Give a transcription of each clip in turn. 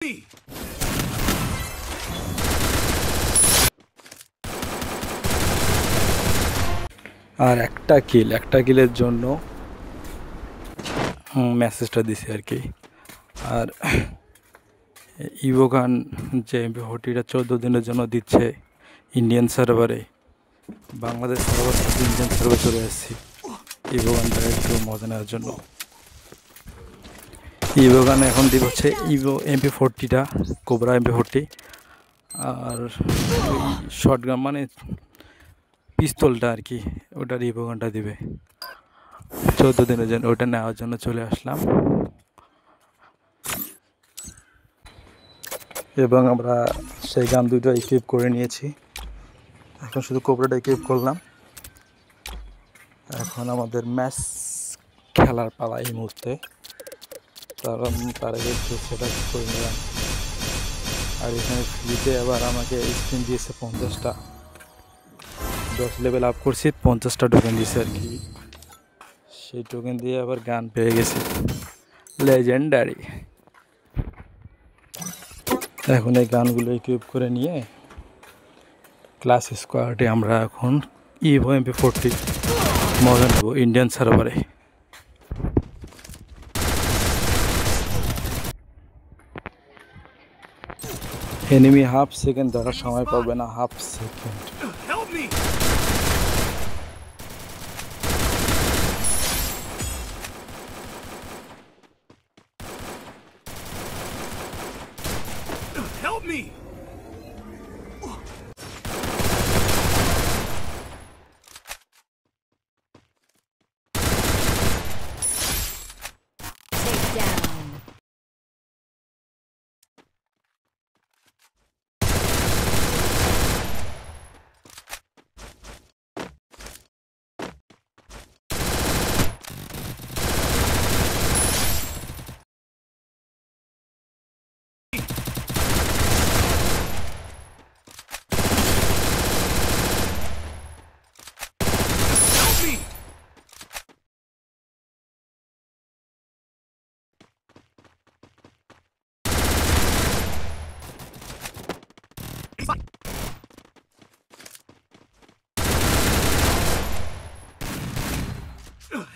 আর একটা কিলের জন্য মেসেজটা দিছি আর কি। আর ইভোগান যে এমপি40টা 14 দিনের জন্য দিচ্ছে ইন্ডিয়ান সার্ভারে, বাংলাদেশ সার্ভার থেকে ইন্ডিয়ান সার্ভার চলে আসছি ইভোগানটা একটু মজা নেওয়ার জন্য। ইভোগান এখন দিব হচ্ছে ইভো এমপি40টা, কোবরা এমপি40, আর ওই শর্টগান মানে পিস্তলটা আর কি, ওটার ইভোগানটা দিবে 14 দিনের জন্য। ওটা নেওয়ার জন্য চলে আসলাম এবং আমরা সেই গান দুটো ইকুইপ করে নিয়েছি। এখন শুধু কোবরাটা ইকুইপ করলাম। এখন আমাদের ম্যাচ খেলার পালা এই মুহূর্তে। তার আগে একটু সেটা করে নিলাম। আর এখানে ফ্রিতে আবার আমাকে স্ক্রিন দিয়েছে 50টা, 10 লেভেল আপ করছি, 50টা টোকেন দিয়েছে আর কি। সেই টোকেন দিয়ে আবার গান পেয়ে গেছি লেজেন্ডারি। এখন এই গানগুলো ইকুইপ করে নিয়ে ক্লাস স্কোয়াডে আমরা এখন ইভো এমপি40 মজা নেব ইন্ডিয়ান সার্ভারে। এনিমি হাফ সেকেন্ড ধরার সময় পাবে না, half second. Help me! Take down.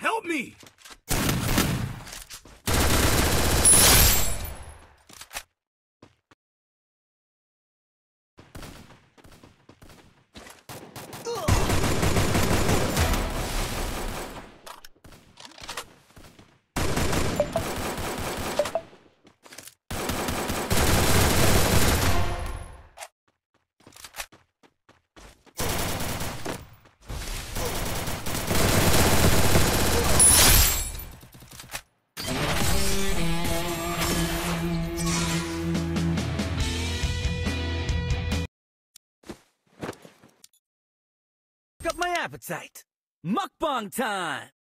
Help me! Up my appetite. Mukbang time!